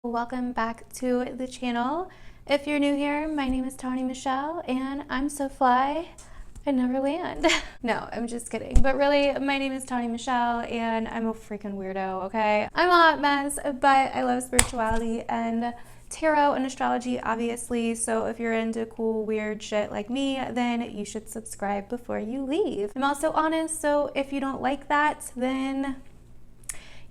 Welcome back to the channel. If you're new here, my name is Tawny Michelle and I'm so fly I never land. No, I'm just kidding. But really, my name is Tawny Michelle and I'm a freaking weirdo, okay? I'm a hot mess, but I love spirituality and tarot and astrology, obviously. So if you're into cool, weird shit like me, then you should subscribe before you leave. I'm also honest, so if you don't like that, then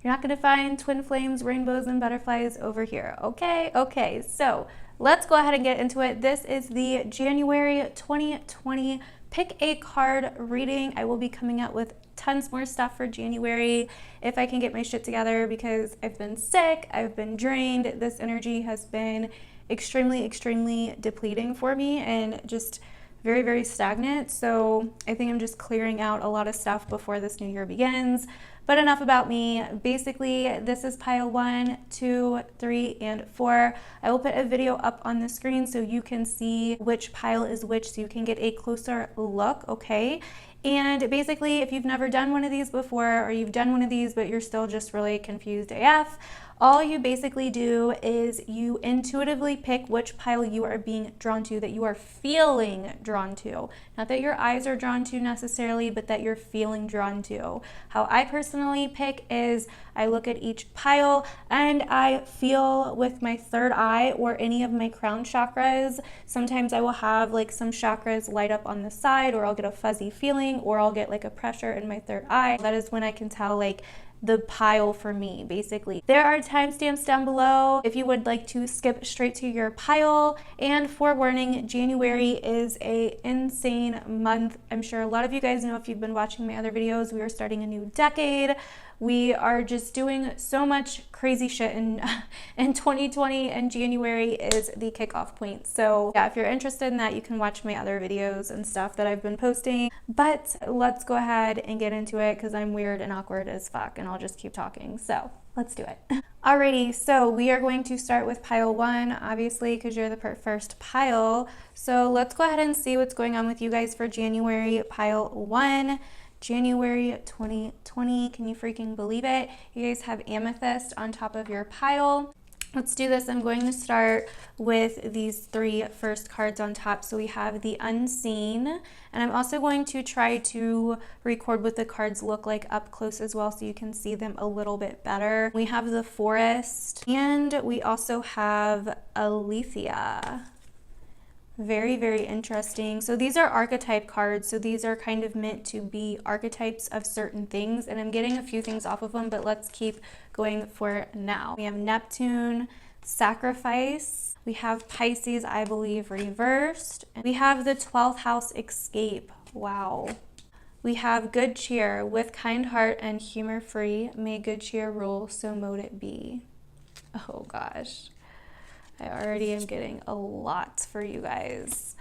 you're not going to find twin flames, rainbows, and butterflies over here. Okay, so let's go ahead and get into it. This is the January 2020 pick a card reading. I will be coming out with tons more stuff for January if I can get my shit together, because I've been sick, I've been drained. This energy has been extremely depleting for me and just very stagnant. So I think I'm just clearing out a lot of stuff before this new year begins. But enough about me. Basically, this is pile 1, 2, 3, and 4. I will put a video up on the screen so you can see which pile is which, so you can get a closer look, okay? And basically, if you've never done one of these before, or you've done one of these but you're still just really confused AF, all you basically do is you intuitively pick which pile you are being drawn to, that you are feeling drawn to. Not that your eyes are drawn to necessarily, but that you're feeling drawn to. How I personally pick is I look at each pile and I feel with my third eye or any of my crown chakras. Sometimes I will have like some chakras light up on the side, or I'll get a fuzzy feeling, or I'll get like a pressure in my third eye. That is when I can tell like the pile for me, basically. There are timestamps down below if you would like to skip straight to your pile. And forewarning, January is a insane month. I'm sure a lot of you guys know if you've been watching my other videos. We are starting a new decade. We are just doing so much crazy shit in 2020, and January is the kickoff point. So yeah, if you're interested in that, you can watch my other videos and stuff that I've been posting. But let's go ahead and get into it, because I'm weird and awkward as fuck and I'll just keep talking. So let's do it. Alrighty, so we are going to start with pile 1, obviously, because you're the first pile. So let's go ahead and see what's going on with you guys for January, pile 1. January 2020, can you freaking believe it? You guys have amethyst on top of your pile. Let's do this. I'm going to start with these 3 first cards on top. So we have the Unseen, and I'm also going to try to record what the cards look like up close as well, so you can see them a little bit better. We have the Forest, and we also have Aletheia. Very interesting. So these are archetype cards. So these are kind of meant to be archetypes of certain things, and I'm getting a few things off of them, but let's keep going for now. We have Neptune, Sacrifice. We have Pisces, I believe, reversed. And we have the 12th house, Escape. Wow. We have Good Cheer, with kind heart and humor free. May good cheer rule, so mote it be. Oh gosh. I already am getting a lot for you guys.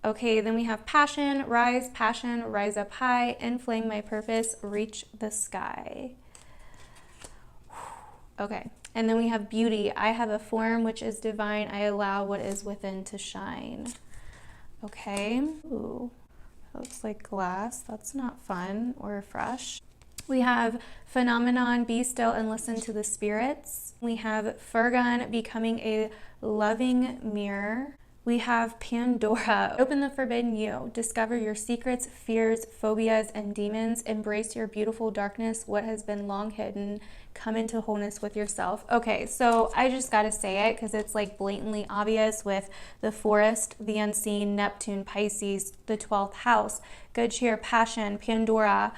Okay, then we have passion, rise up high, inflame my purpose, reach the sky. Okay, and then we have beauty. I have a form which is divine. I allow what is within to shine. Okay, ooh, that looks like glass. That's not fun or fresh. We have phenomenon, be still and listen to the spirits. We have Furgon, becoming a loving mirror. We have Pandora, open the forbidden you, discover your secrets, fears, phobias, and demons, embrace your beautiful darkness, what has been long hidden, come into wholeness with yourself. Okay, so I just gotta say it because it's like blatantly obvious with the Forest, the Unseen, Neptune, Pisces, the 12th house, Good Cheer, passion, Pandora,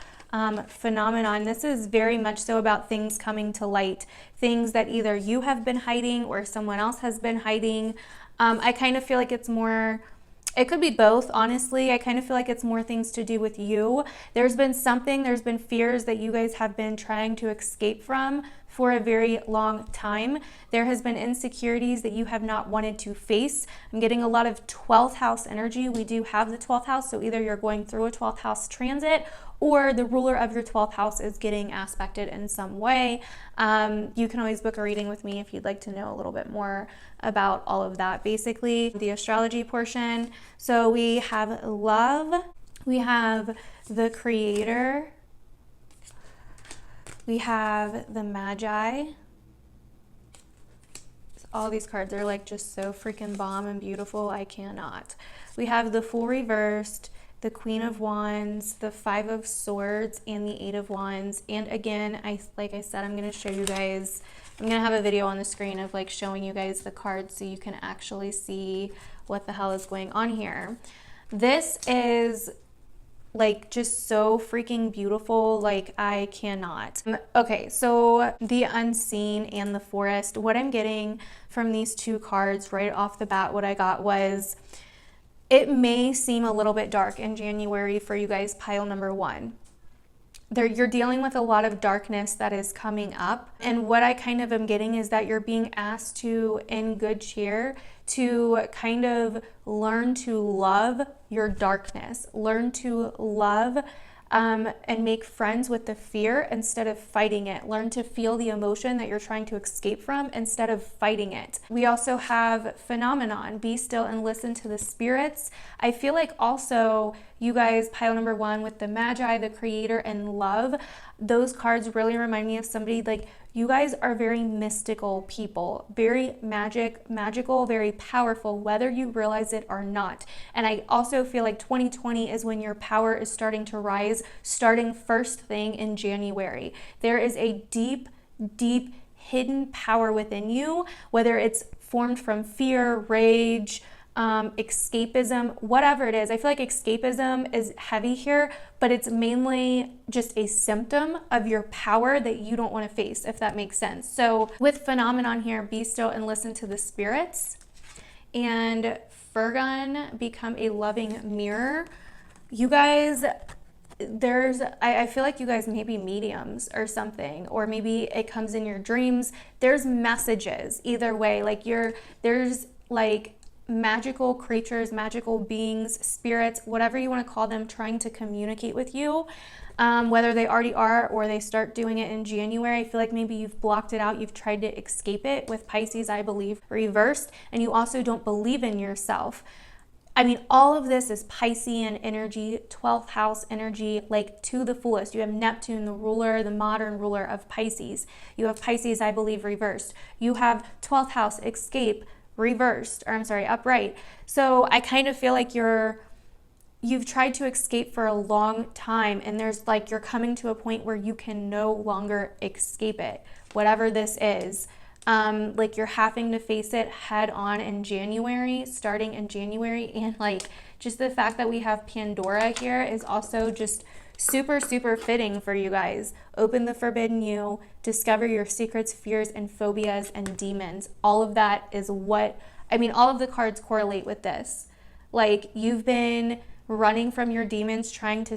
phenomenon. This is very much so about things coming to light, things that either you have been hiding or someone else has been hiding. I kind of feel like it's more, it could be both, honestly. I kind of feel like it's more things to do with you. There's been fears that you guys have been trying to escape from for a very long time. There has been insecurities that you have not wanted to face. I'm getting a lot of 12th house energy. We do have the 12th house, so either you're going through a 12th house transit, or the ruler of your 12th house is getting aspected in some way. You can always book a reading with me if you'd like to know a little bit more about all of that. Basically, the astrology portion. So we have love, we have the creator, we have the Magi, All these cards are like just so freaking bomb and beautiful. I cannot. We have the Fool reversed, the Queen of Wands, the Five of Swords, and the Eight of Wands. And again, like I said, I'm going to show you guys, I'm going to have a video on the screen of like showing you guys the cards so you can actually see what the hell is going on here. This is like just so freaking beautiful, like I cannot. Okay, so the Unseen and the Forest, what I'm getting from these two cards right off the bat, what I got was, it may seem a little bit dark in January for you guys, pile number one. You're dealing with a lot of darkness that is coming up. And what I kind of am getting is that you're being asked to, in good cheer, to kind of learn to love your darkness, learn to love and make friends with the fear instead of fighting it. Learn to feel the emotion that you're trying to escape from instead of fighting it. We also have Phenomenon, be still and listen to the spirits. I feel like also you guys, pile number one with the Magi, the Creator, and Love, those cards really remind me of somebody like, you guys are very mystical people, very magical, very powerful, whether you realize it or not. And I also feel like 2020 is when your power is starting to rise, starting first thing in January. There is a deep, deep hidden power within you, whether it's formed from fear, rage, escapism, whatever it is. I feel like escapism is heavy here, but it's mainly just a symptom of your power that you don't want to face, if that makes sense. So with Phenomenon here, be still and listen to the spirits. And Furgun, become a loving mirror. You guys, I feel like you guys may be mediums or something, or maybe it comes in your dreams. There's messages either way, like there's like magical creatures, magical beings, spirits, whatever you want to call them, trying to communicate with you, whether they already are or they start doing it in January. I feel like maybe you've blocked it out, you've tried to escape it with Pisces, I believe, reversed, and you also don't believe in yourself. I mean, all of this is Piscean energy, 12th house energy, like to the fullest. You have Neptune, the ruler, the modern ruler of Pisces. You have Pisces, I believe, reversed. You have 12th house, escape, reversed, or I'm sorry, upright. So I kind of feel like you've tried to escape for a long time, and there's like, you're coming to a point where you can no longer escape it, whatever this is. Like you're having to face it head on in January, starting in January. And like just the fact that we have Pandora here is also just super, super fitting for you guys. Open the forbidden you, discover your secrets, fears, and phobias and demons. All of that is what, I mean, all of the cards correlate with this. Like you've been running from your demons, trying to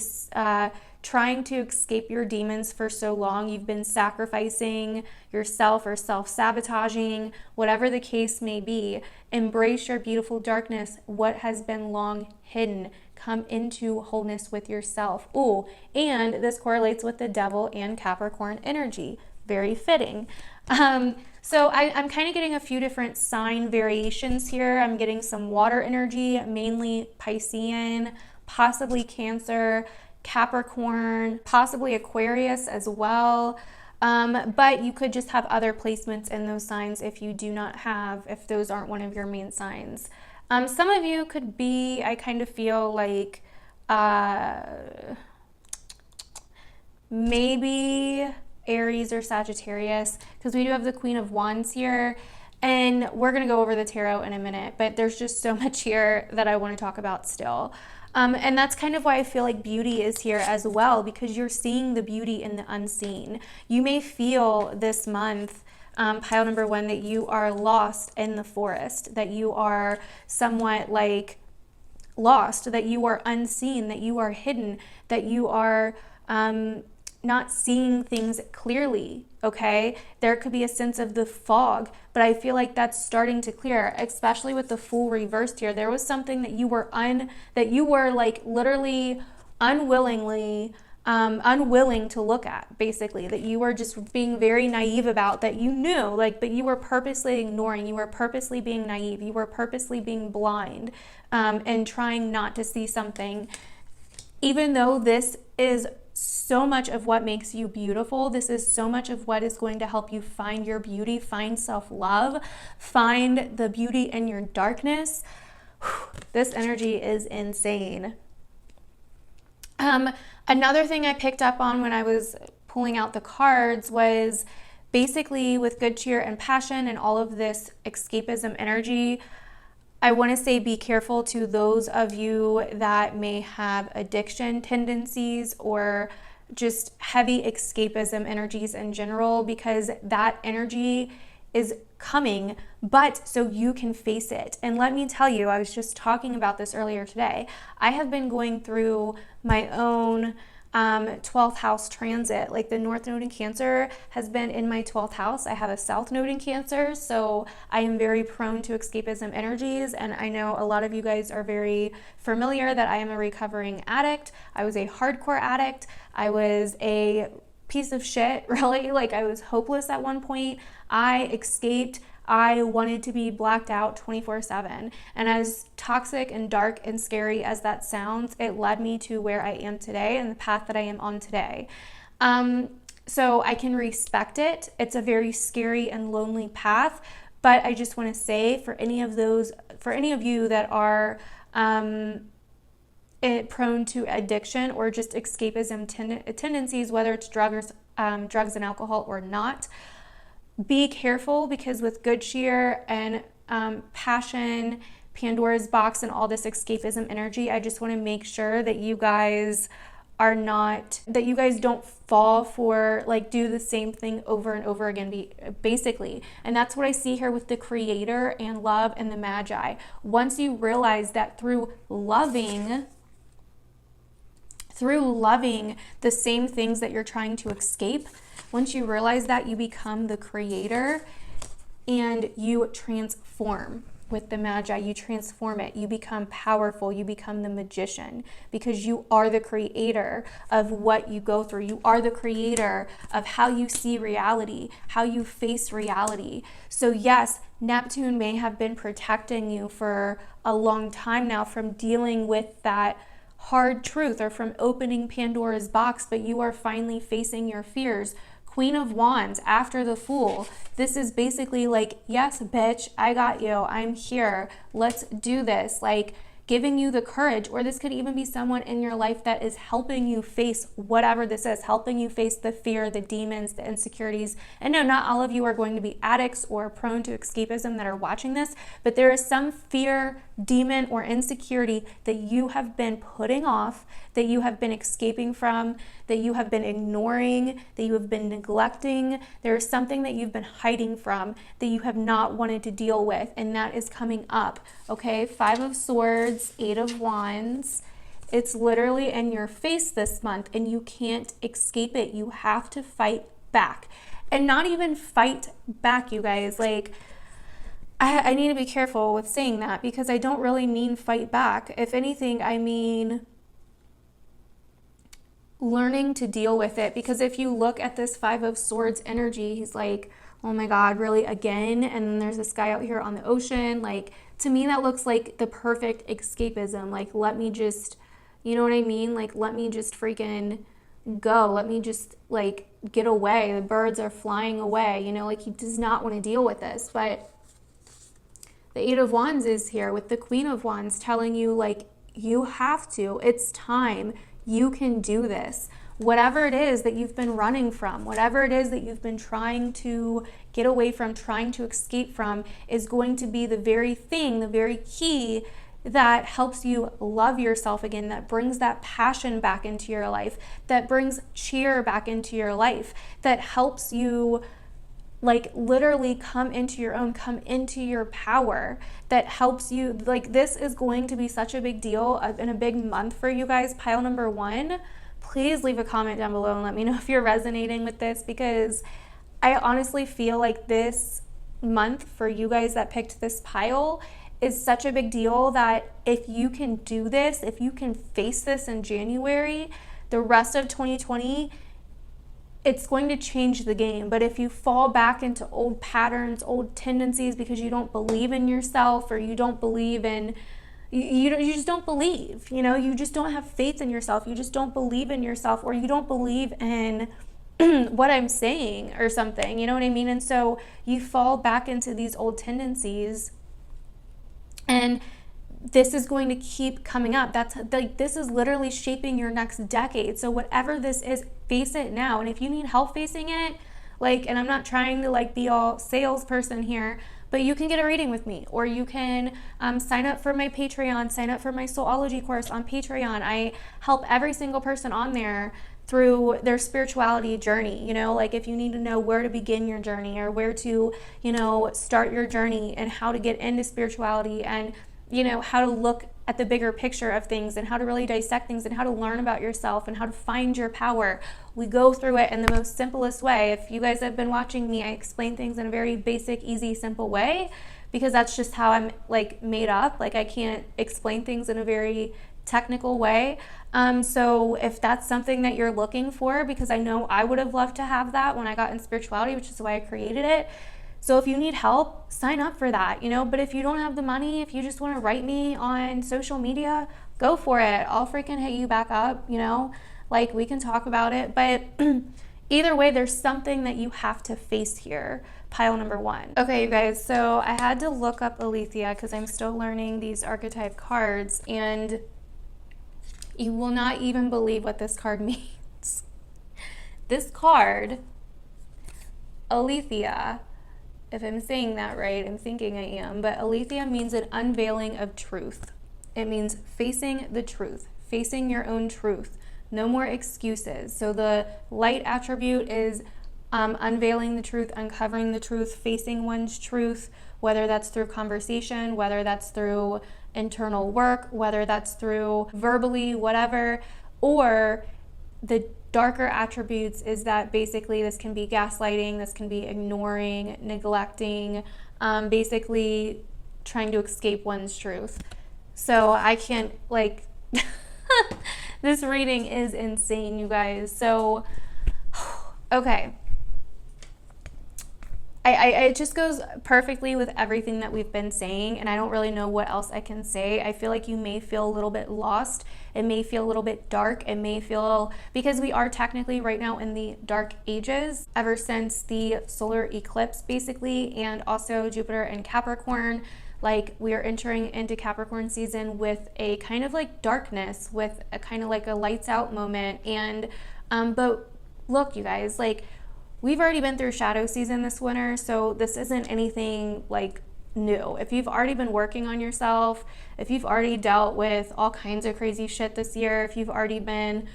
escape your demons for so long. You've been sacrificing yourself or self-sabotaging, whatever the case may be. Embrace your beautiful darkness, what has been long hidden. Come into wholeness with yourself. Ooh, and this correlates with the Devil and Capricorn energy. Very fitting. So I'm kind of getting a few different sign variations here. I'm getting some water energy, mainly Piscean, possibly Cancer, Capricorn, possibly Aquarius as well. But you could just have other placements in those signs if those aren't one of your main signs. Some of you could be, I kind of feel like maybe Aries or Sagittarius, because we do have the Queen of Wands here, and we're going to go over the tarot in a minute, but there's just so much here that I want to talk about still. And that's kind of why I feel like beauty is here as well, because you're seeing the beauty in the unseen. You may feel this month, pile number one, that you are lost in the forest, that you are somewhat like lost, that you are unseen, that you are hidden, that you are not seeing things clearly, okay? There could be a sense of the fog, but I feel like that's starting to clear, especially with the Fool reversed here. There was something that you were like literally unwilling to look at, basically, that you were just being very naive about, that you knew, like, but you were purposely ignoring, you were purposely being naive, you were purposely being blind, and trying not to see something, even though this is so much of what makes you beautiful. This is so much of what is going to help you find your beauty, find self-love, find the beauty in your darkness. This energy is insane. Another thing I picked up on when I was pulling out the cards was basically with good cheer and passion and all of this escapism energy, I want to say be careful to those of you that may have addiction tendencies or just heavy escapism energies in general, because that energy is coming, but so you can face it. And let me tell you, I was just talking about this earlier today. I have been going through my own 12th house transit. Like the North Node in Cancer has been in my 12th house. I have a South Node in Cancer, so I am very prone to escapism energies. And I know a lot of you guys are very familiar that I am a recovering addict. I was a hardcore addict. I was a piece of shit, really. Like I was hopeless at one point. I escaped. I wanted to be blacked out 24/7. And as toxic and dark and scary as that sounds, it led me to where I am today and the path that I am on today. So I can respect it. It's a very scary and lonely path, but I just want to say for any of you that are prone to addiction or just escapism tendencies, whether it's drugs and alcohol or not, be careful, because with good cheer and passion, Pandora's box, and all this escapism energy, I just want to make sure that you guys don't fall for, like, do the same thing over and over again, basically. And that's what I see here with the Creator and love and the Magi. Once you realize that through loving the same things that you're trying to escape, once you realize that, you become the creator and you transform with the Magi. You transform it. You become powerful. You become the magician, because you are the creator of what you go through. You are the creator of how you see reality, how you face reality. So yes, Neptune may have been protecting you for a long time now from dealing with that hard truth or from opening Pandora's box, but you are finally facing your fears. Queen of Wands after the Fool. This is basically like, yes, bitch, I got you. I'm here. Let's do this. Like, giving you the courage. Or this could even be someone in your life that is helping you face whatever this is, helping you face the fear, the demons, the insecurities. And no, not all of you are going to be addicts or prone to escapism that are watching this, but there is some fear, demon, or insecurity that you have been putting off, that you have been escaping from, that you have been ignoring, that you have been neglecting. There is something that you've been hiding from that you have not wanted to deal with, and that is coming up, okay? 5 of Swords, 8 of Wands. It's literally in your face this month, and you can't escape it. You have to fight back. And not even fight back, you guys. Like, I need to be careful with saying that, because I don't really mean fight back. If anything, I mean learning to deal with it. Because if you look at this 5 of Swords energy, he's like, oh my God, really, again? And then there's this guy out here on the ocean. Like, to me, that looks like the perfect escapism. Like, let me just, you know what I mean? Like, let me just freaking go. Let me just, like, get away. The birds are flying away. You know, like, he does not want to deal with this. But the 8 of Wands is here with the Queen of Wands telling you, like, you have to. It's time. You can do this. Whatever it is that you've been running from, whatever it is that you've been trying to get away from, trying to escape from, is going to be the very thing, the very key that helps you love yourself again, that brings that passion back into your life, that brings cheer back into your life, that helps you, like, literally come into your own, come into your power, that helps you. Like, this is going to be such a big deal and a big month for you guys. Pile number 1, please leave a comment down below and let me know if you're resonating with this, because I honestly feel like this month for you guys that picked this pile is such a big deal that if you can do this, if you can face this in January, the rest of 2020, it's going to change the game. But if you fall back into old patterns, old tendencies, because you don't believe in yourself or you don't believe in, you just don't believe, you just don't have faith in yourself. You just don't believe in yourself, or you don't believe in what I'm saying or something, you know what I mean? And so you fall back into these old tendencies, and this is going to keep coming up. That's like, this is literally shaping your next decade. So whatever this is, face it now. And if you need help facing it, like, and I'm not trying to like be all salesperson here, but you can get a reading with me, or you can sign up for my Patreon, sign up for my Soulology course on Patreon. I help every single person on there through their spirituality journey. Like if you need to know where to begin your journey, or where to, start your journey, and how to get into spirituality, and how to look at the bigger picture of things, and how to really dissect things, and how to learn about yourself, and how to find your power. We go through it in the most simplest way. If you guys have been watching me, I explain things in a very basic, easy, simple way, because that's just how I'm like made up. Like I can't explain things in a very technical way. So if that's something that you're looking for, because I know I would have loved to have that when I got in spirituality, which is why I created it. So if you need help, sign up for that, but if you don't have the money, if you just want to write me on social media, go for it. I'll freaking hit you back up, like we can talk about it. But either way, there's something that you have to face here. Pile number one. Okay, you guys, so I had to look up Aletheia because I'm still learning these archetype cards, and you will not even believe what this card means. This card, Aletheia, if I'm saying that right, I'm thinking I am, but Aletheia means an unveiling of truth. It means facing the truth, facing your own truth. No more excuses. So the light attribute is unveiling the truth, uncovering the truth, facing one's truth, whether that's through conversation, whether that's through internal work, whether that's through verbally, whatever. Or the darker attributes is that basically this can be gaslighting, this can be ignoring, neglecting, basically trying to escape one's truth. So I can't, like, this reading is insane, you guys. So, okay. It just goes perfectly with everything that we've been saying, and I don't really know what else I can say. I feel like you may feel a little bit lost. It may feel a little bit dark. It may feel, because we are technically right now in the dark ages, ever since the solar eclipse, basically, and also Jupiter and Capricorn. Like, we are entering into Capricorn season with a kind of like darkness, with a kind of like a lights out moment. And, but look, you guys, like, we've already been through shadow season this winter, so this isn't anything like new. If you've already been working on yourself, if you've already dealt with all kinds of crazy shit this year, if you've already been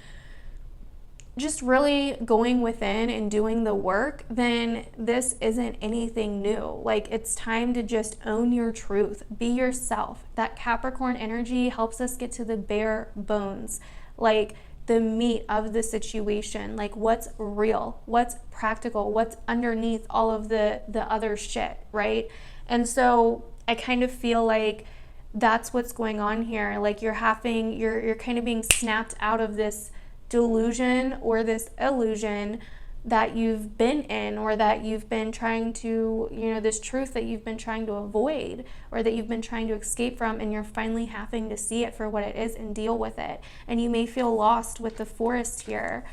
just really going within and doing the work, then this isn't anything new. Like, it's time to just own your truth, be yourself. That Capricorn energy helps us get to the bare bones, like the meat of the situation, like what's real, what's practical, what's underneath all of the other shit, right? And so I kind of feel like that's what's going on here. Like you're kind of being snapped out of this delusion or this illusion that you've been in, or that you've been trying to, this truth that you've been trying to avoid, or that you've been trying to escape from, and you're finally having to see it for what it is and deal with it. And you may feel lost with the forest here.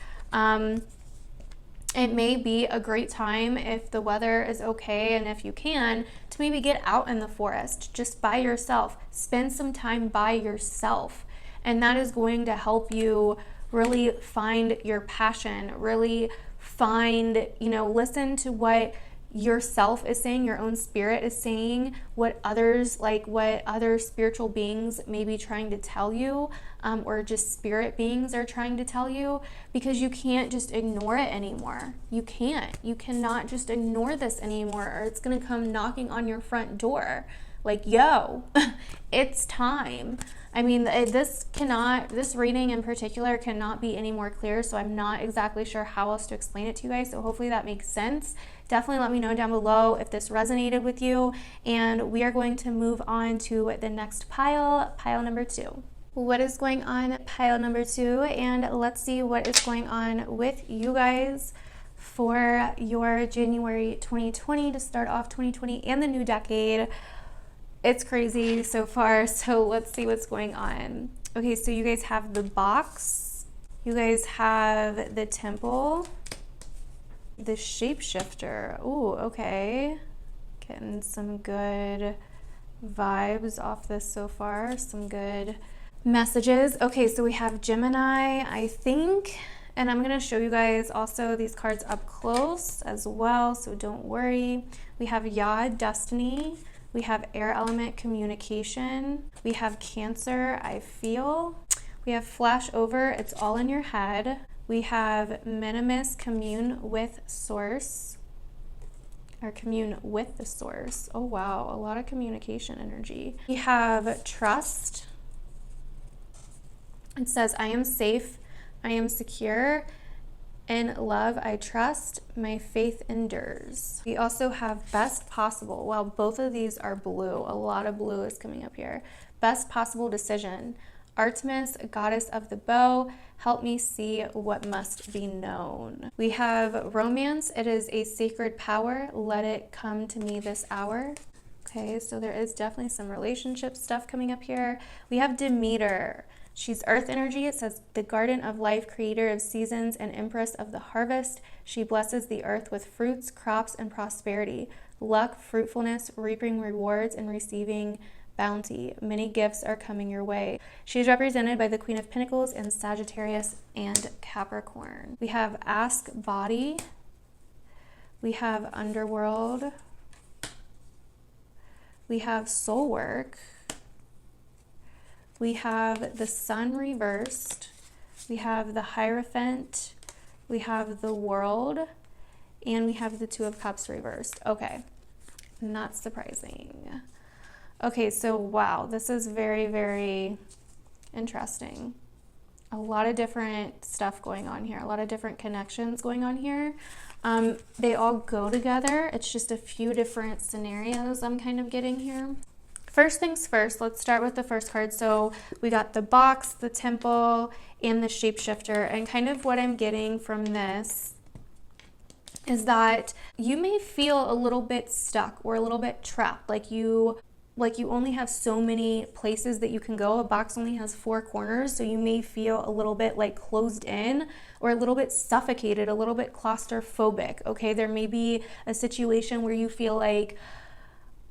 It may be a great time, if the weather is okay and if you can, to maybe get out in the forest just by yourself. Spend some time by yourself, and that is going to help you really find your passion, really find, listen to what yourself is saying, your own spirit is saying, what other spiritual beings may be trying to tell you, or just spirit beings are trying to tell you, because you can't just ignore it anymore. You cannot just ignore this anymore, or it's gonna come knocking on your front door like, yo, it's time. I mean, this reading in particular cannot be any more clear, so I'm not exactly sure how else to explain it to you guys, so hopefully that makes sense. Definitely let me know down below if this resonated with you, and we are going to move on to the next pile number 2. What is going on pile number 2, and let's see what is going on with you guys for your January 2020 to start off 2020 and the new decade. It's crazy so far, so let's see what's going on. Okay, so you guys have the box, you guys have the temple, the shapeshifter. Ooh, okay. Getting some good vibes off this so far, some good messages. Okay, so we have Gemini, I think, and I'm gonna show you guys also these cards up close as well, so don't worry. We have Yod, Destiny. We have air element, communication. We have Cancer, I feel. We have flash over, it's all in your head. We have minimus, commune with source, or commune with the source. Oh wow, a lot of communication energy. We have trust. It says, I am safe, I am secure. In love, I trust, my faith endures. We also have best possible. Well, both of these are blue. A lot of blue is coming up here. Best possible decision. Artemis, goddess of the bow, help me see what must be known. We have romance. It is a sacred power. Let it come to me this hour. Okay, so there is definitely some relationship stuff coming up here. We have Demeter. She's earth energy. It says the garden of life, creator of seasons and empress of the harvest. She blesses the earth with fruits, crops, and prosperity. Luck, fruitfulness, reaping rewards, and receiving bounty. Many gifts are coming your way. She is represented by the Queen of Pentacles and Sagittarius and Capricorn. We have Ask Body. We have Underworld. We have Soul Work. We have the Sun reversed. We have the Hierophant. We have the World. And we have the Two of Cups reversed. Okay, not surprising. Okay, so wow, this is very, very interesting. A lot of different stuff going on here. A lot of different connections going on here. They all go together. It's just a few different scenarios I'm kind of getting here. First things first, let's start with the first card. So we got the box, the temple, and the shapeshifter. And kind of what I'm getting from this is that you may feel a little bit stuck or a little bit trapped, like you only have so many places that you can go. A box only has 4 corners, so you may feel a little bit like closed in or a little bit suffocated, a little bit claustrophobic, okay? There may be a situation where you feel like,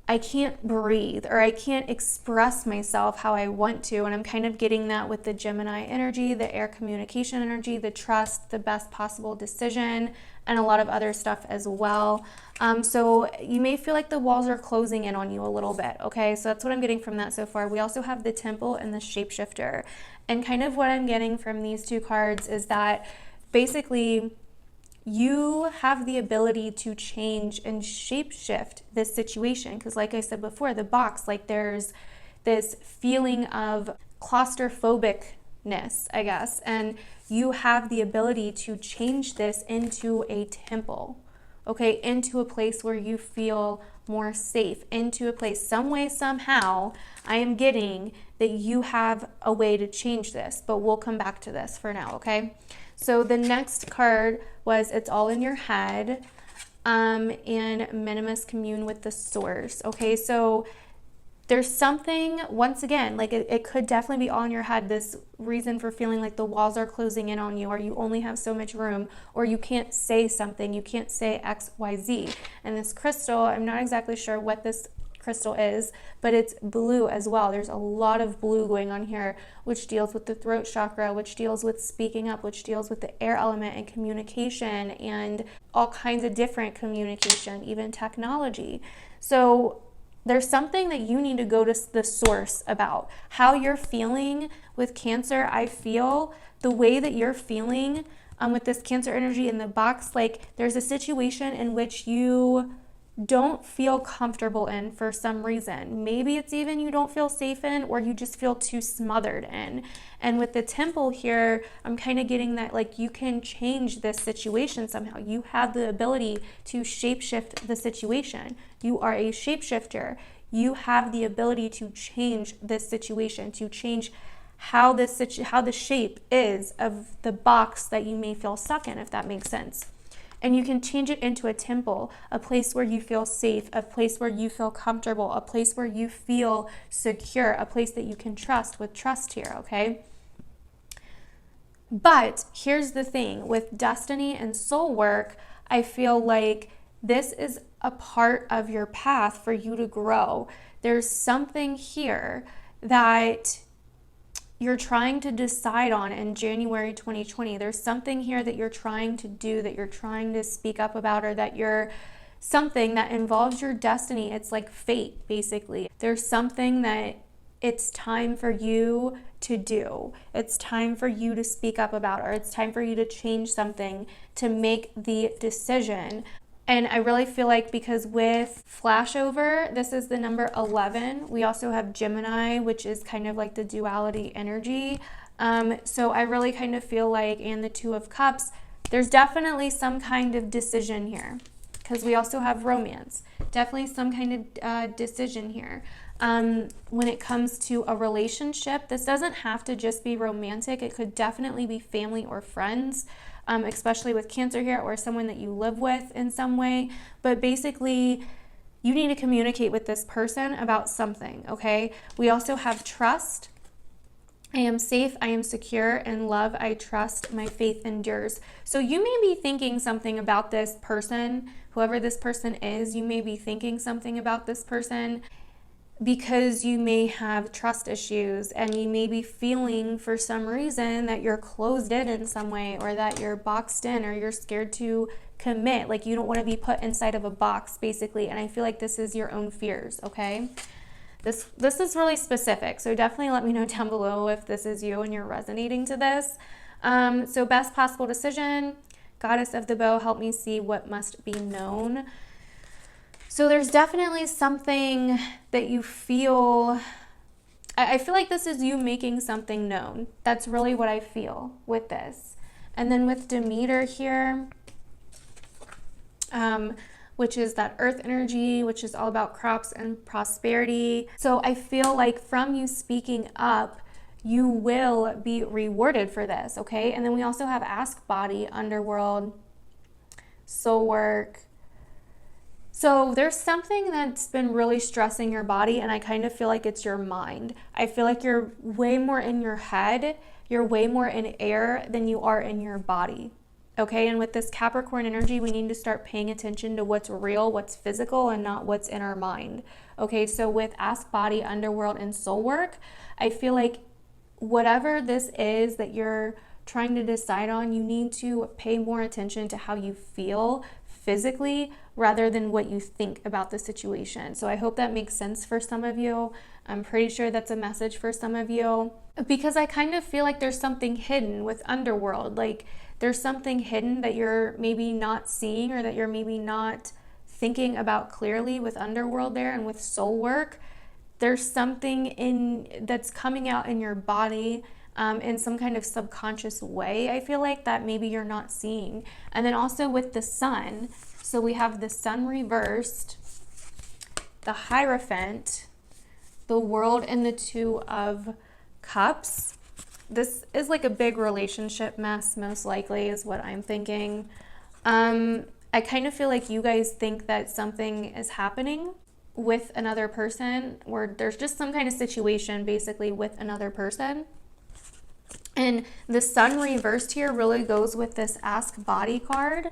I can't breathe or I can't express myself how I want to. And I'm kind of getting that with the Gemini energy, the air communication energy, the trust, the best possible decision, and a lot of other stuff as well. So you may feel like the walls are closing in on you a little bit. Okay, so that's what I'm getting from that so far. We also have the temple and the shapeshifter. And kind of what I'm getting from these 2 cards is that basically you have the ability to change and shapeshift this situation. Because like I said before, the box, like there's this feeling of claustrophobicness, I guess, and you have the ability to change this into a temple, okay, into a place where you feel more safe, into a place, some way, somehow, I am getting that you have a way to change this, but we'll come back to this for now, okay? So the next card was It's All in Your Head, and Minimus, commune with the source. Okay, so there's something, once again, like it could definitely be all in your head, this reason for feeling like the walls are closing in on you, or you only have so much room, or you can't say something, you can't say X, Y, Z. And this crystal, I'm not exactly sure what this crystal is, but it's blue as well. There's a lot of blue going on here, which deals with the throat chakra, which deals with speaking up, which deals with the air element and communication and all kinds of different communication, even technology. So there's something that you need to go to the source about. How you're feeling with Cancer, I feel the way that you're feeling with this Cancer energy in the box, like there's a situation in which you don't feel comfortable in for some reason. Maybe it's even you don't feel safe in, or you just feel too smothered in. And with the temple here, I'm kind of getting that like you can change this situation somehow. You have the ability to shapeshift the situation. You are a shapeshifter. You have the ability to change this situation, to change how the shape is of the box that you may feel stuck in, if that makes sense. And you can change it into a temple, a place where you feel safe, a place where you feel comfortable, a place where you feel secure, a place that you can trust with trust here, okay? But here's the thing, with destiny and soul work, I feel like this is a part of your path for you to grow. There's something here that you're trying to decide on in January 2020. There's something here that you're trying to do, that you're trying to speak up about, or that you're something that involves your destiny. It's like fate, basically. There's something that it's time for you to do. It's time for you to speak up about, or it's time for you to change something, to make the decision. And I really feel like, because with flashover, this is the number 11. We also have Gemini, which is kind of like the duality energy. So I really kind of feel like, and the Two of Cups, there's definitely some kind of decision here, because we also have romance. Definitely some kind of decision here. When it comes to a relationship, this doesn't have to just be romantic. It could definitely be family or friends. Especially with Cancer here, or someone that you live with in some way. But basically, you need to communicate with this person about something, okay? We also have trust. I am safe, I am secure, in love, I trust, my faith endures. So you may be thinking something about this person, whoever this person is. You may be thinking something about this person because you may have trust issues, and you may be feeling for some reason that you're closed in some way, or that you're boxed in, or you're scared to commit. Like, you don't want to be put inside of a box, basically. And I feel like this is your own fears, okay? This is really specific, so definitely let me know down below if this is you and you're resonating to this. So best possible decision, Goddess of the Bow, help me see what must be known. So there's definitely something that you feel, I feel like this is you making something known. That's really what I feel with this. And then with Demeter here, which is that earth energy, which is all about crops and prosperity. So I feel like from you speaking up, you will be rewarded for this, okay? And then we also have Ask Body, Underworld, Soul Work. So there's something that's been really stressing your body, and I kind of feel like it's your mind. I feel like you're way more in your head, you're way more in air than you are in your body, okay? And with this Capricorn energy, we need to start paying attention to what's real, what's physical, and not what's in our mind, okay? So with Ask Body, Underworld, and Soul Work, I feel like whatever this is that you're trying to decide on, you need to pay more attention to how you feel physically rather than what you think about the situation. So I hope that makes sense for some of you. I'm pretty sure that's a message for some of you, because I kind of feel like there's something hidden with Underworld. Like, there's something hidden that you're maybe not seeing, or that you're maybe not thinking about clearly with Underworld there. And with Soul Work, there's something that's coming out in your body in some kind of subconscious way, I feel like, that maybe you're not seeing. And then also with the Sun, so we have the Sun reversed, the Hierophant, the World, and the Two of Cups. This is like a big relationship mess, most likely, is what I'm thinking. I kind of feel like you guys think that something is happening with another person, or there's just some kind of situation basically with another person. And the Sun reversed here really goes with this Ask Body card,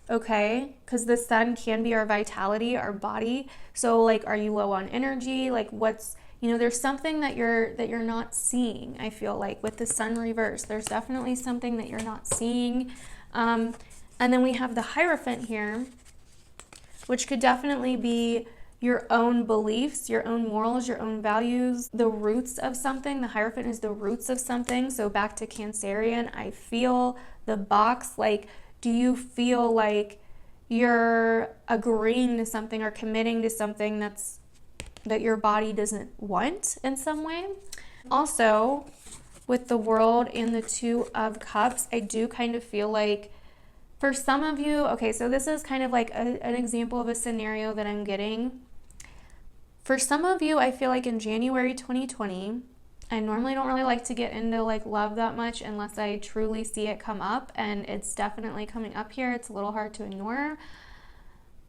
okay? Because the Sun can be our vitality, our body. So like, are you low on energy? Like, what's, you know, there's something that you're not seeing. I feel like with the Sun reversed, there's definitely something that you're not seeing. And then we have the Hierophant here, which could definitely be your own beliefs, your own morals, your own values, the roots of something. The Hierophant is the roots of something. So back to Cancerian, I feel the box. Like, do you feel like you're agreeing to something or committing to something that your body doesn't want in some way? Also, with the World and the Two of Cups, I do kind of feel like for some of you, okay, so this is kind of like an example of a scenario that I'm getting. For some of you, I feel like in January 2020, I normally don't really like to get into like love that much unless I truly see it come up, and it's definitely coming up here. It's a little hard to ignore.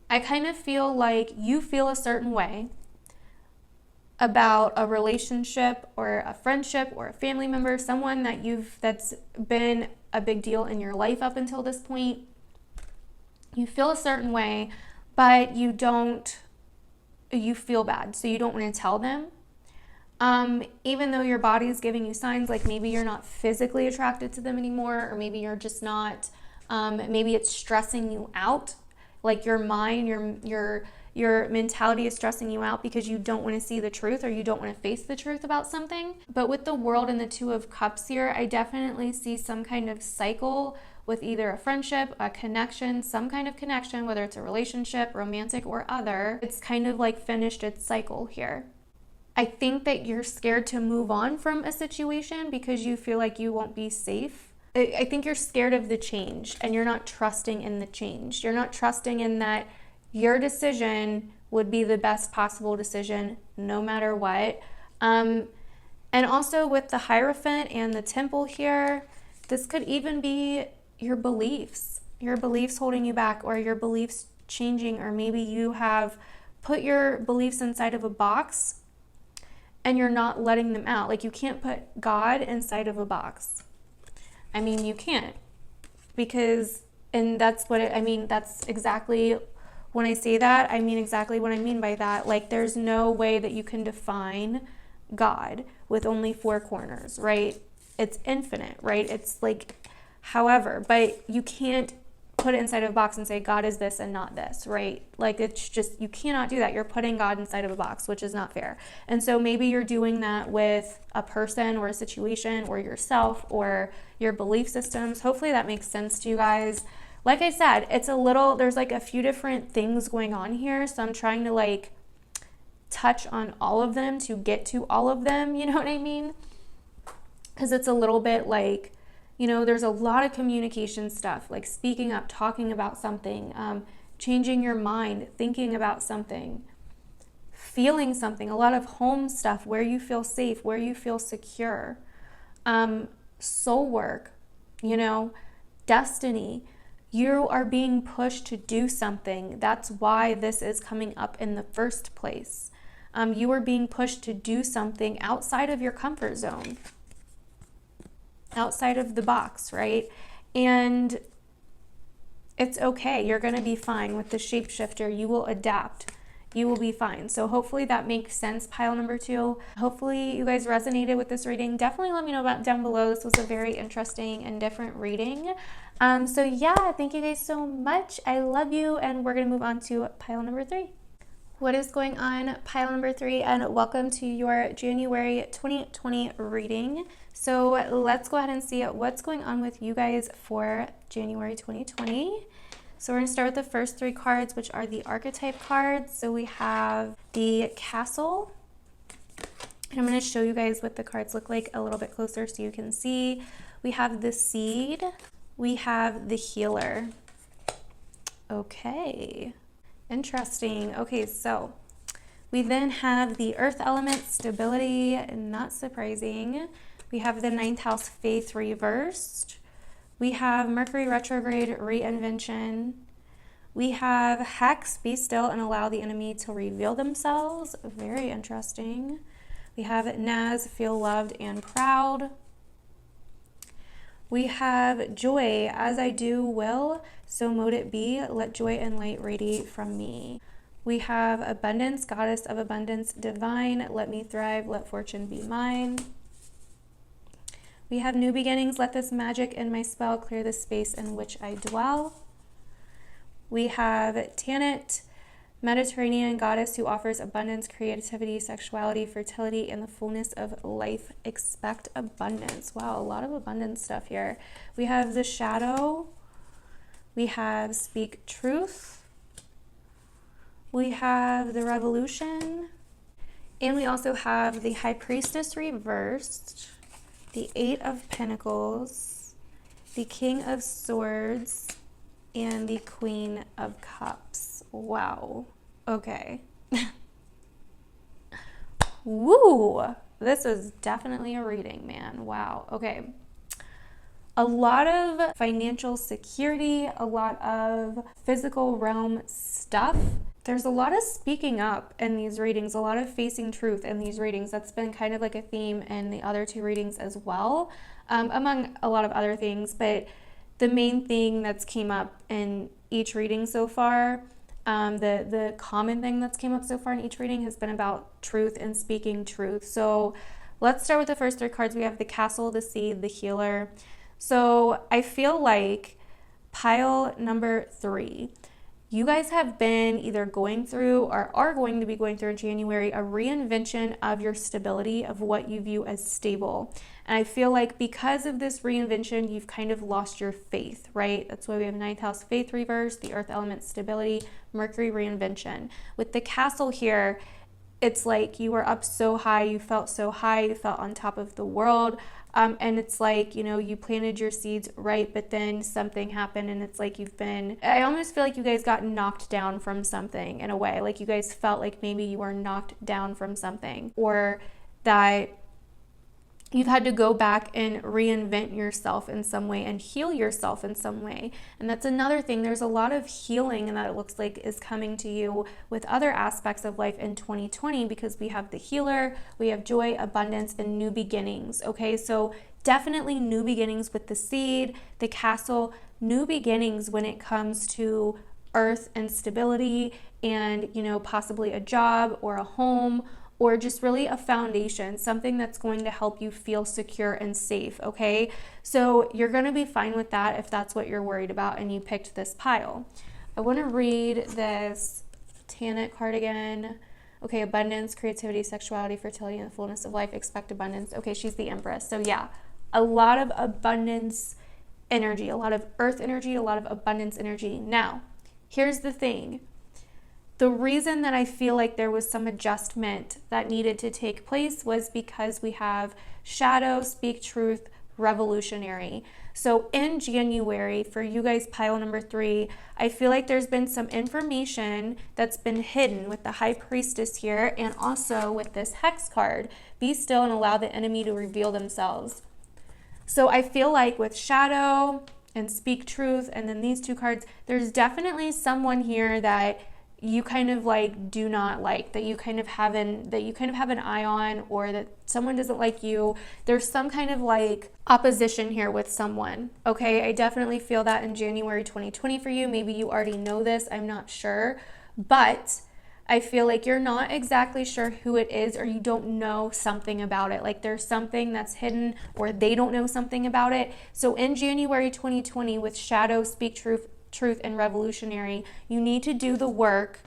I kind of feel like you feel a certain way about a relationship or a friendship or a family member, someone that's been a big deal in your life up until this point. You feel a certain way, but you feel bad, so you don't want to tell them. Even though your body is giving you signs, like maybe you're not physically attracted to them anymore, or maybe you're just not, maybe it's stressing you out, like your mind, your mentality is stressing you out because you don't want to see the truth, or you don't want to face the truth about something. But with the World and the Two of Cups here, I definitely see some kind of cycle with either a friendship, a connection, some kind of connection, whether it's a relationship, romantic or other. It's kind of like finished its cycle here. I think that you're scared to move on from a situation because you feel like you won't be safe. I think you're scared of the change, and you're not trusting in the change. You're not trusting in that your decision would be the best possible decision no matter what. And also with the Hierophant and the Temple here, this could even be your beliefs holding you back, or your beliefs changing, or maybe you have put your beliefs inside of a box and you're not letting them out. Like, you can't put God inside of a box. I mean, you can't, because, and that's what that's exactly, when I say that, I mean exactly what I mean by that. Like, there's no way that you can define God with only four corners, right? It's infinite, right? It's like, however, but you can't put it inside of a box and say God is this and not this, right? Like, it's just, you cannot do that. You're putting God inside of a box, which is not fair. And so maybe you're doing that with a person or a situation or yourself or your belief systems. Hopefully that makes sense to you guys. Like I said, it's a little, there's like a few different things going on here. So I'm trying to like touch on all of them to get to all of them. You know what I mean? Because it's a little bit like, you know, there's a lot of communication stuff, like speaking up, talking about something, changing your mind, thinking about something, feeling something, a lot of home stuff, where you feel safe, where you feel secure, soul work, you know, destiny. You are being pushed to do something. That's why this is coming up in the first place. You are being pushed to do something outside of your comfort zone, outside of the box, right? And it's okay. You're going to be fine with the shapeshifter. You will adapt. You will be fine. So hopefully that makes sense, pile number 2. Hopefully you guys resonated with this reading. Definitely let me know about down below. This was a very interesting and different reading. So yeah, thank you guys so much. I love you, and we're going to move on to pile number 3. What is going on, pile number 3, and welcome to your January 2020 reading. So let's go ahead and see what's going on with you guys for January 2020. So we're going to start with the first 3 cards, which are the archetype cards. So we have the Castle, and I'm going to show you guys what the cards look like a little bit closer so you can see. We have the Seed. We have the Healer. Okay. Interesting. Okay, so we then have the Earth element, Stability, not surprising. We have the 9th house, Faith reversed. We have Mercury retrograde, Reinvention. We have Hex, Be Still and Allow the Enemy to Reveal Themselves. Very interesting. We have Naz, Feel Loved and Proud. We have Joy, As I Do Will, So Mote It Be, Let Joy and Light Radiate from Me. We have Abundance, Goddess of Abundance, Divine, Let Me Thrive, Let Fortune Be Mine. We have New Beginnings, Let This Magic in My Spell Clear the Space in Which I Dwell. We have Tanit, Mediterranean Goddess who offers abundance, creativity, sexuality, fertility, and the fullness of life. Expect abundance. Wow, a lot of abundance stuff here. We have the Shadow. We have Speak Truth. We have the Revolution. And we also have the High Priestess reversed, the 8 of Pentacles, the King of Swords, and the Queen of Cups. Wow. Okay. Woo! This is definitely a reading, man. Wow. Okay. A lot of financial security, a lot of physical realm stuff. There's a lot of speaking up in these readings, a lot of facing truth in these readings. That's been kind of like a theme in the other two readings as well, among a lot of other things. But the main thing that's came up in each reading so far, the common thing that's came up so far in each reading has been about truth and speaking truth. So let's start with the first three cards. We have the Castle, the Seed, the Healer. So I feel like pile number 3, you guys have been either going through or are going to be going through in January a reinvention of your stability, of what you view as stable. And I feel like because of this reinvention, you've kind of lost your faith, right? That's why we have 9th house faith reverse, the earth element stability, Mercury reinvention. With the Castle here, it's like you were up so high, you felt so high, you felt on top of the world. And it's like, you know, you planted your seeds right, but then something happened and it's like I almost feel like you guys got knocked down from something in a way. Like you guys felt like maybe you were knocked down from something, or that you've had to go back and reinvent yourself in some way and heal yourself in some way. And that's another thing. There's a lot of healing, and that it looks like is coming to you with other aspects of life in 2020, because we have the Healer, we have joy, abundance, and new beginnings. Okay, so definitely new beginnings with the Seed, the Castle, new beginnings when it comes to earth and stability, and, you know, possibly a job or a home, or just really a foundation, something that's going to help you feel secure and safe, okay? So you're going to be fine with that if that's what you're worried about and you picked this pile. I want to read this Tanit card again. Okay, abundance, creativity, sexuality, fertility, and the fullness of life, expect abundance. Okay, she's the Empress. So yeah, a lot of abundance energy, a lot of earth energy, a lot of abundance energy. Now, here's the thing. The reason that I feel like there was some adjustment that needed to take place was because we have shadow, speak truth, revolutionary. So in January, for you guys, pile number 3, I feel like there's been some information that's been hidden with the High Priestess here, and also with this Hex card. Be still and allow the enemy to reveal themselves. So I feel like with shadow and speak truth, and then these 2 cards, there's definitely someone here that you kind of like do not like, that you kind of have an eye on, or that someone doesn't like you. There's some kind of like opposition here with someone. Okay, I definitely feel that in January 2020 for you. Maybe you already know this, I'm not sure, but I feel like you're not exactly sure who it is, or you don't know something about it. Like there's something that's hidden, or they don't know something about it. So in January 2020 with shadow, speak truth, and revolutionary, you need to do the work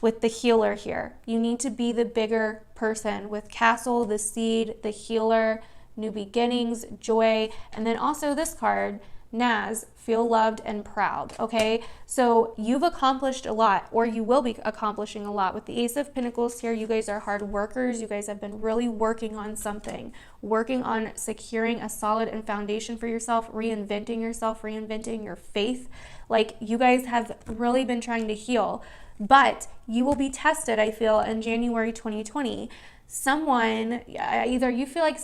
with the Healer here. You need to be the bigger person with Castle, the Seed, the Healer, new beginnings, joy, and then also this card, Naz, feel loved and proud. Okay, so you've accomplished a lot, or you will be accomplishing a lot with the Ace of Pentacles here. You guys are hard workers. You guys have been really working on something, working on securing a solid and foundation for yourself, reinventing yourself, reinventing your faith. Like you guys have really been trying to heal, but you will be tested, I feel, in January 2020. Someone, either you feel like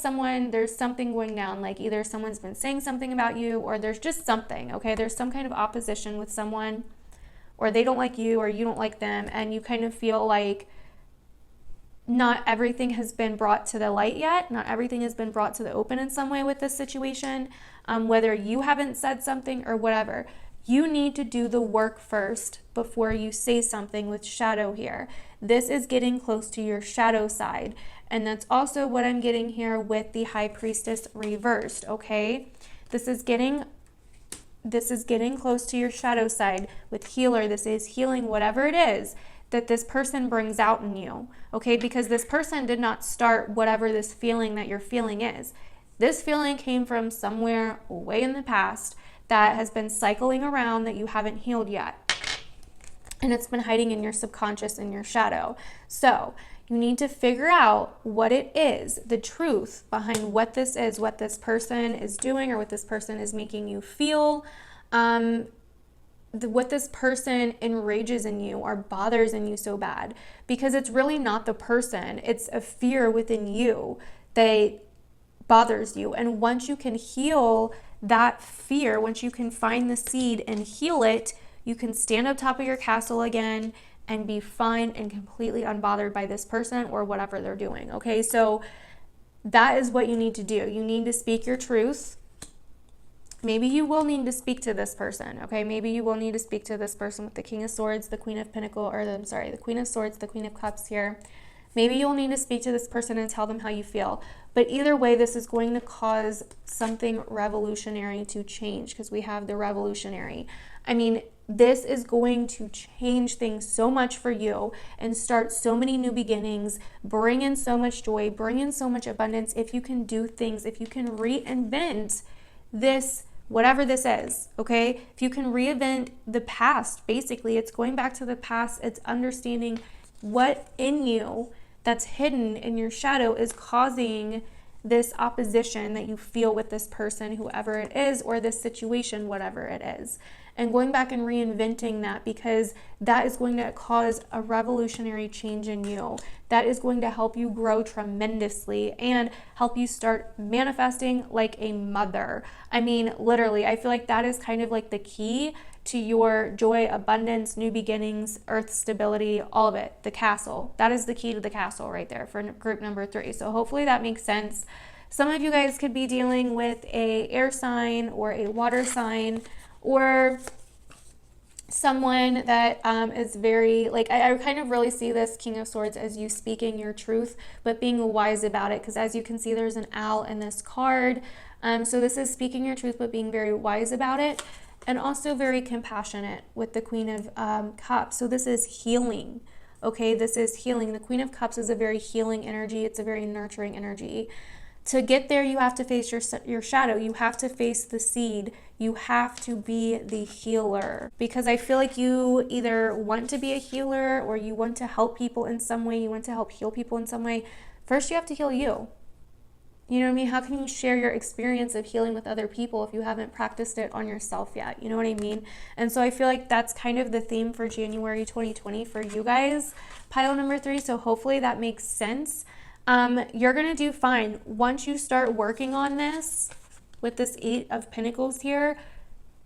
there's something going down, like either someone's been saying something about you, or there's just something, okay? There's some kind of opposition with someone, or they don't like you, or you don't like them, and you kind of feel like not everything has been brought to the light yet. Not everything has been brought to the open in some way with this situation, whether you haven't said something or whatever. You need to do the work first before you say something with shadow here. This is getting close to your shadow side. And that's also what I'm getting here with the High Priestess reversed, okay? This is getting close to your shadow side. With Healer, this is healing whatever it is that this person brings out in you, okay? Because this person did not start whatever this feeling that you're feeling is. This feeling came from somewhere way in the past that has been cycling around that you haven't healed yet. And it's been hiding in your subconscious, in your shadow. So you need to figure out what it is, the truth behind what this is, what this person is doing, or what this person is making you feel, what this person enrages in you or bothers in you so bad. Because it's really not the person, it's a fear within you that bothers you. And once you can heal that fear, once you can find the seed and heal it, you can stand up top of your castle again and be fine and completely unbothered by this person or whatever they're doing. Okay, so that is what you need to do. You need to speak your truth. Maybe you will need to speak to this person, okay? Maybe you will need to speak to this person with the King of Swords, the Queen of Pentacles, or the Queen of Swords, the Queen of Cups here. Maybe you'll need to speak to this person and tell them how you feel. But either way, this is going to cause something revolutionary to change, because we have the revolutionary. I mean, this is going to change things so much for you and start so many new beginnings, bring in so much joy, bring in so much abundance if you can do things, if you can reinvent this, whatever this is, okay? If you can reinvent the past, basically, it's going back to the past. It's understanding what in you that's hidden in your shadow is causing this opposition that you feel with this person, whoever it is, or this situation, whatever it is. And going back and reinventing that, because that is going to cause a revolutionary change in you. That is going to help you grow tremendously and help you start manifesting like a mother. I mean, literally, I feel like that is kind of like the key to your joy, abundance, new beginnings, earth stability, all of it. The castle. That is the key to the castle right there for group number 3. So hopefully that makes sense. Some of you guys could be dealing with a air sign or a water sign, or someone that is very, like, I kind of really see this King of Swords as you speaking your truth, but being wise about it. Because as you can see, there's an owl in this card. So this is speaking your truth, but being very wise about it. And also very compassionate with the Queen of Cups. So this is healing. Okay, this is healing. The Queen of Cups is a very healing energy. It's a very nurturing energy. To get there, you have to face your shadow. You have to face the seed. You have to be the healer. Because I feel like you either want to be a healer or you want to help people in some way. You want to help heal people in some way. First, you have to heal you. You know what I mean? How can you share your experience of healing with other people if you haven't practiced it on yourself yet? You know what I mean? And so I feel like that's kind of the theme for January 2020 for you guys, pile number 3. So hopefully that makes sense. You're going to do fine. Once you start working on this with this 8 of Pentacles here,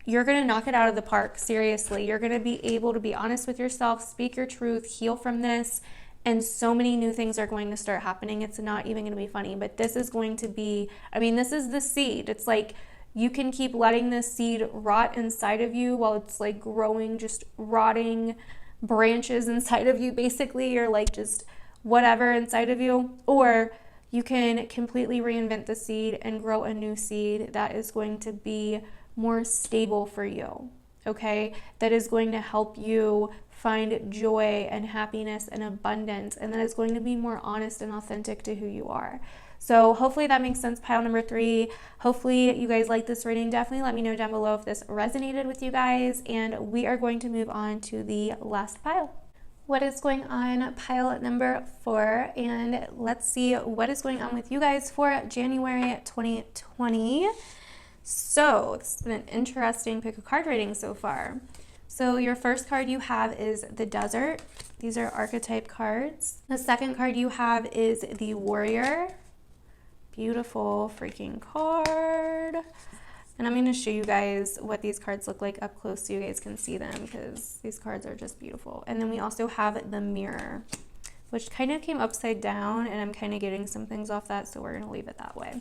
you're going to knock it out of the park. Seriously, you're going to be able to be honest with yourself, speak your truth, heal from this. And so many new things are going to start happening. It's not even going to be funny, but this is going to be, I mean, this is the seed. It's like you can keep letting this seed rot inside of you while it's like growing, just rotting branches inside of you, basically, or like just whatever inside of you. Or you can completely reinvent the seed and grow a new seed that is going to be more stable for you. Okay, that is going to help you find joy and happiness and abundance, and that is going to be more honest and authentic to who you are. So hopefully that makes sense, pile number 3. Hopefully you guys like this reading. Definitely let me know down below if this resonated with you guys, and we are going to move on to the last pile. What is going on, pile number 4, and let's see what is going on with you guys for January 2020. So it's been an interesting pick a card reading so far. So your first card you have is the Desert. These are archetype cards. The second card you have is the Warrior. Beautiful freaking card. And I'm going to show you guys what these cards look like up close so you guys can see them, because these cards are just beautiful. And then we also have the Mirror, which kind of came upside down, and I'm kind of getting some things off that, so we're going to leave it that way.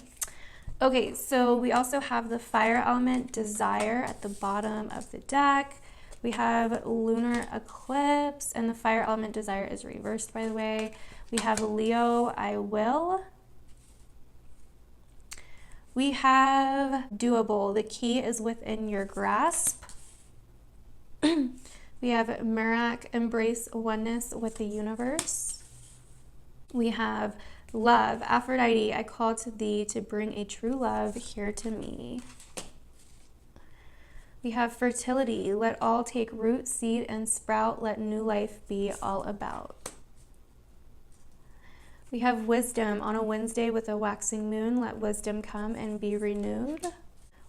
Okay, so we also have the Fire Element, Desire, at the bottom of the deck. We have Lunar Eclipse, and the Fire Element, Desire, is reversed, by the way. We have Leo, I Will. We have Doable, the key is within your grasp. We have Merak, Embrace oneness with the universe. We have Love, Aphrodite, I call to thee to bring a true love here to me. We have Fertility, let all take root, seed, and sprout, let new life be all about. We have Wisdom, on a Wednesday with a waxing moon, let wisdom come and be renewed.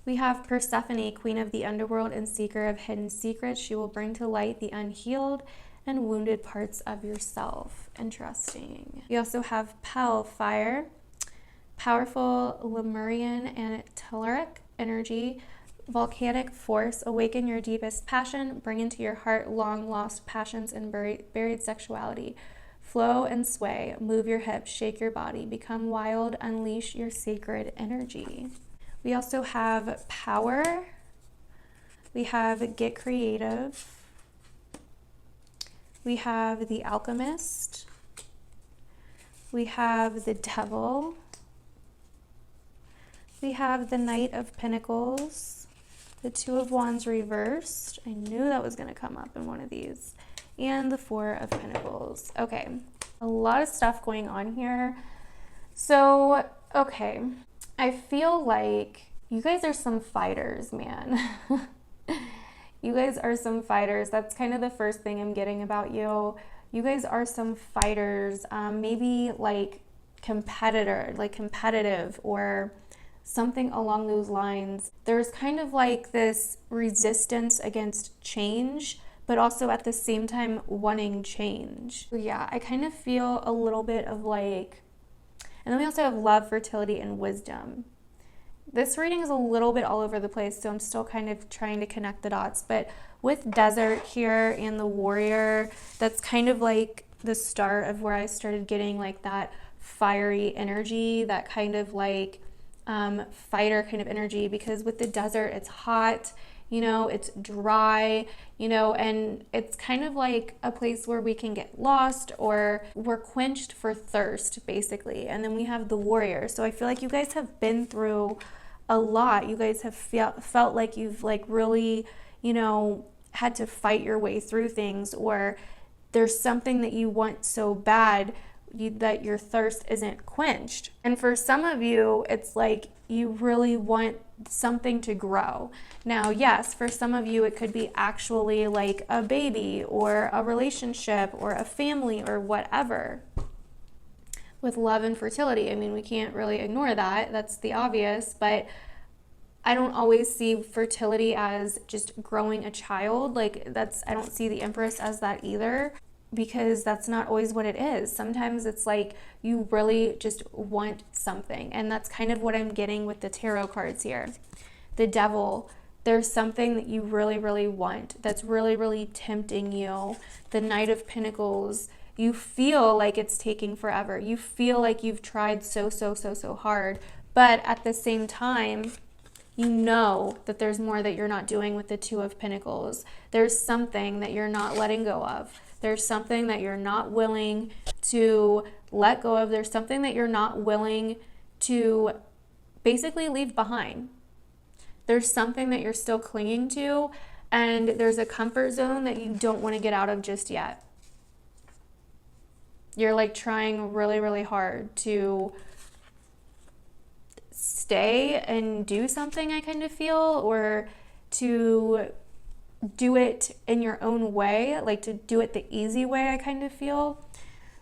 We have Persephone, queen of the underworld and seeker of hidden secrets. She will bring to light the unhealed and wounded parts of yourself. Interesting. We also have Pel, Fire. powerful Lemurian and Telluric energy, volcanic force, awaken your deepest passion, bring into your heart long lost passions and buried sexuality. Flow and sway, move your hips, shake your body, become wild, unleash your sacred energy. We also have power. We have get creative. We have the alchemist. We have the devil. We have the Knight of Pentacles, the Two of Wands reversed. I knew that was going to come up in one of these. And the Four of Pentacles. Okay, a lot of stuff going on here. So, okay, I feel like you guys are some fighters, man. You guys are some fighters. That's kind of the first thing I'm getting about you. You guys are some fighters, maybe like competitive or something along those lines. There's kind of like this resistance against change, but also at the same time wanting change. Yeah, I kind of feel a little bit of like, and then we also have love, fertility, and wisdom. This reading is a little bit all over the place, so I'm still kind of trying to connect the dots. But with desert here and the warrior, that's kind of like the start of where I started getting like that fiery energy, that kind of like fighter kind of energy, because with the desert, it's hot, you know, it's dry, you know, and it's kind of like a place where we can get lost or we're quenched for thirst, basically. And then we have the warrior. So I feel like you guys have been through a lot. You guys have felt like you've like really, you know, had to fight your way through things, or there's something that you want so bad that your thirst isn't quenched. And for some of you, it's like you really want something to grow. Now, yes, for some of you, it could be actually like a baby or a relationship or a family or whatever. With love and fertility, I mean, we can't really ignore that. That's the obvious, but I don't always see fertility as just growing a child. Like I don't see the Empress as that either, because that's not always what it is. Sometimes it's like you really just want something, and that's kind of what I'm getting with the tarot cards here. The Devil, there's something that you really, really want that's really, really tempting you. The Knight of Pentacles, you feel like it's taking forever. You feel like you've tried so hard, but at the same time, you know that there's more that you're not doing with the Two of Pentacles. There's something that you're not letting go of. There's something that you're not willing to let go of. There's something that you're not willing to basically leave behind. There's something that you're still clinging to, and there's a comfort zone that you don't want to get out of just yet. You're like trying really, really hard to stay and do something, I kind of feel, or to do it in your own way, like to do it the easy way, I kind of feel.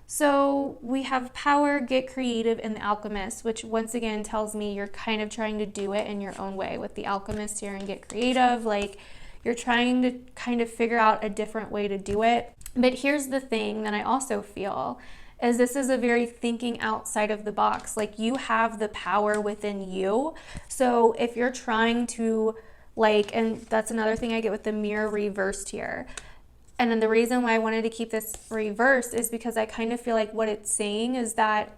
So we have power, get creative, and the alchemist, which once again tells me you're kind of trying to do it in your own way with the alchemist here and get creative. Like you're trying to kind of figure out a different way to do it. But here's the thing that I also feel is this is a very thinking outside of the box. Like you have the power within you. So if you're trying to like, and that's another thing I get with the mirror reversed here. And then the reason why I wanted to keep this reversed is because I kind of feel like what it's saying is that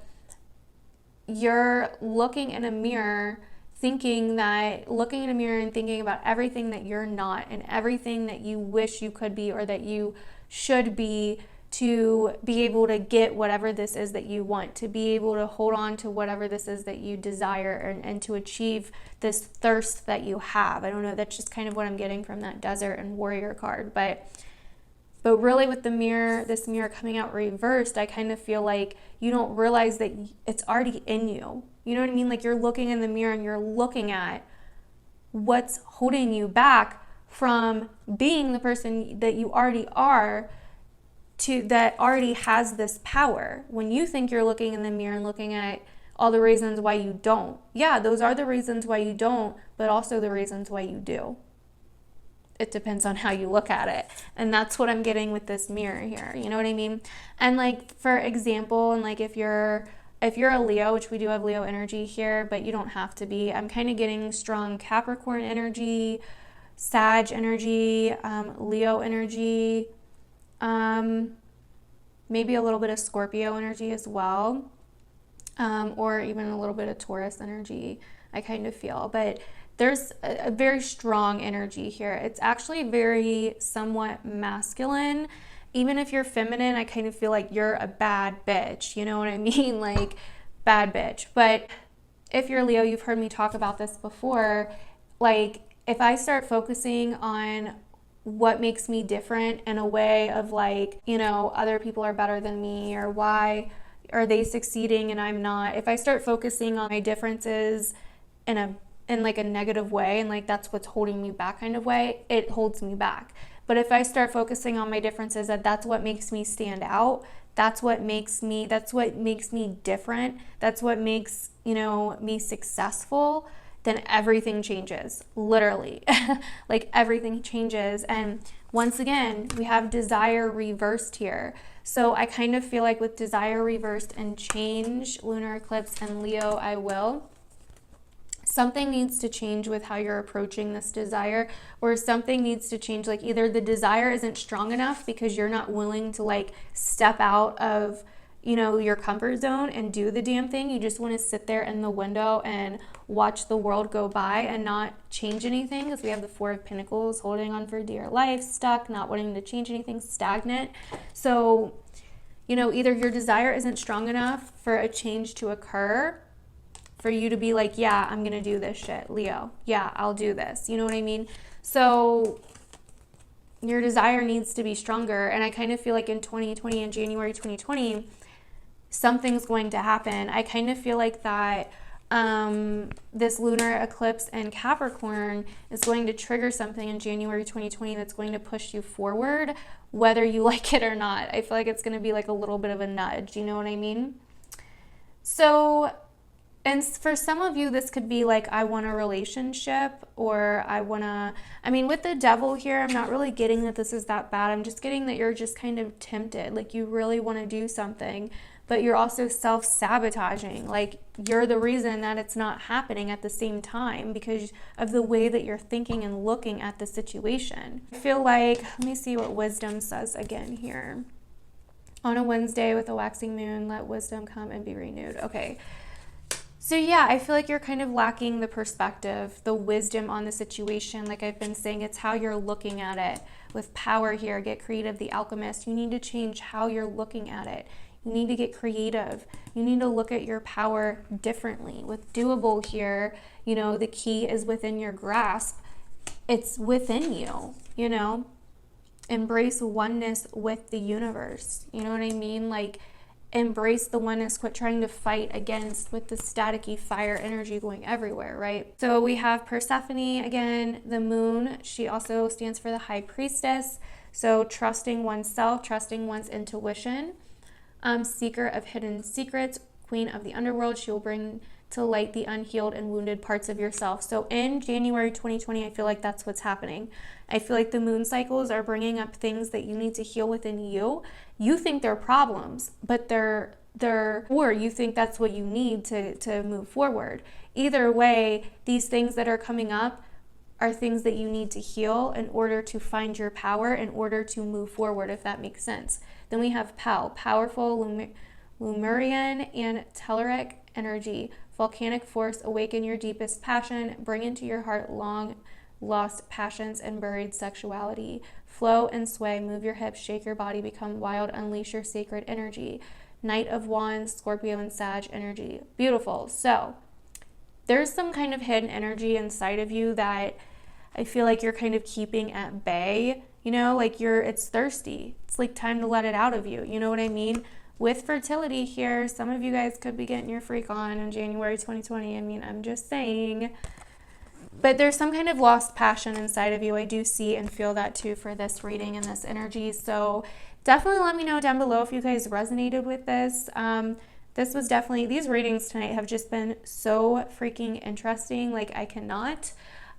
you're looking in a mirror looking in a mirror and thinking about everything that you're not and everything that you wish you could be or that you should be to be able to get whatever this is that you want, to be able to hold on to whatever this is that you desire, and to achieve this thirst that you have. I don't know, that's just kind of what I'm getting from that Desert and Warrior card. But really with the mirror, this mirror coming out reversed, I kind of feel like you don't realize that it's already in you. You know what I mean? Like you're looking in the mirror and you're looking at what's holding you back from being the person that you already are, that already has this power. When you think you're looking in the mirror and looking at all the reasons why you don't, yeah, those are the reasons why you don't, but also the reasons why you do. It depends on how you look at it. And that's what I'm getting with this mirror here. You know what I mean? And like, for example, and like if you're if you're a Leo, which we do have Leo energy here, but you don't have to be, I'm kind of getting strong Capricorn energy, Sag energy, Leo energy, maybe a little bit of Scorpio energy as well, or even a little bit of Taurus energy, I kind of feel. But there's a very strong energy here. It's actually very somewhat masculine. Even if you're feminine, I kind of feel like you're a bad bitch. You know what I mean? Like, bad bitch. But if you're Leo, you've heard me talk about this before. Like, if I start focusing on what makes me different in a way of like, you know, other people are better than me, or why are they succeeding and I'm not? If I start focusing on my differences in like a negative way, and like that's what's holding me back kind of way, it holds me back. But if I start focusing on my differences, that's what makes me stand out, that's what makes me different, that's what makes, you know, me successful, then everything changes, literally. Like, everything changes. And once again, we have desire reversed here. So I kind of feel like with desire reversed and change, lunar eclipse and Leo, I will, something needs to change with how you're approaching this desire, or something needs to change. Like, either the desire isn't strong enough because you're not willing to like step out of, you know, your comfort zone and do the damn thing. You just want to sit there in the window and watch the world go by and not change anything, because we have the Four of Pentacles, holding on for dear life, stuck, not wanting to change anything, stagnant. So, you know, either your desire isn't strong enough for a change to occur, for you to be like, yeah, I'm gonna do this shit, Leo. Yeah, I'll do this. You know what I mean? So your desire needs to be stronger. And I kind of feel like in 2020, in January 2020, something's going to happen. I kind of feel like that this lunar eclipse in Capricorn is going to trigger something in January 2020 that's going to push you forward, whether you like it or not. I feel like it's going to be like a little bit of a nudge, you know what I mean? So, and for some of you, this could be like, I want a relationship, or I mean, with the devil here, I'm not really getting that this is that bad. I'm just getting that you're just kind of tempted. Like, you really want to do something, but you're also self-sabotaging. Like, you're the reason that it's not happening at the same time because of the way that you're thinking and looking at the situation. I feel like, let me see what wisdom says again here. On a Wednesday with a waxing moon, let wisdom come and be renewed. Okay. So yeah, I feel like you're kind of lacking the perspective, the wisdom on the situation. Like I've been saying, it's how you're looking at it. With power here, get creative, the alchemist. You need to change how you're looking at it. You need to get creative. You need to look at your power differently. With doable here, you know, the key is within your grasp. It's within you, you know. Embrace oneness with the universe. You know what I mean? Like, embrace the oneness, quit trying to fight against with the staticky fire energy going everywhere, right? So we have Persephone again, the moon. She also stands for the high priestess. So trusting oneself, trusting one's intuition. Seeker of hidden secrets, queen of the underworld. She will bring to light the unhealed and wounded parts of yourself. So in January 2020, I feel like that's what's happening. I feel like the moon cycles are bringing up things that you need to heal within you. You think they're problems, but or you think that's what you need to move forward. Either way, these things that are coming up are things that you need to heal in order to find your power, in order to move forward, if that makes sense. Then we have Pel, powerful Lemurian and Telluric energy. Volcanic force, awaken your deepest passion, bring into your heart long lost passions and buried sexuality. Flow and sway, move your hips, shake your body, become wild, unleash your sacred energy. Knight of Wands, Scorpio and Sag energy. Beautiful. So there's some kind of hidden energy inside of you that I feel like you're kind of keeping at bay, you know, like it's thirsty. It's like time to let it out of you. You know what I mean? With fertility here, some of you guys could be getting your freak on in January 2020. I mean, I'm just saying. But there's some kind of lost passion inside of you. I do see and feel that too for this reading and this energy. So definitely let me know down below if you guys resonated with this. This was definitely, these readings tonight have just been so freaking interesting. Like, I cannot.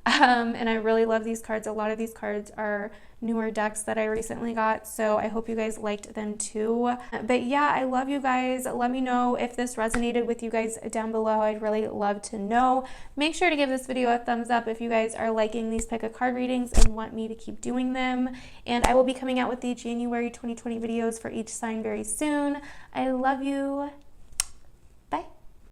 And I really love these cards. A lot of these cards are newer decks that I recently got, so I hope you guys liked them too. But yeah, I love you guys. Let me know if this resonated with you guys down below. I'd really love to know. Make sure to give this video a thumbs up if you guys are liking these pick a card readings and want me to keep doing them. And I will be coming out with the January 2020 videos for each sign very soon. I love you.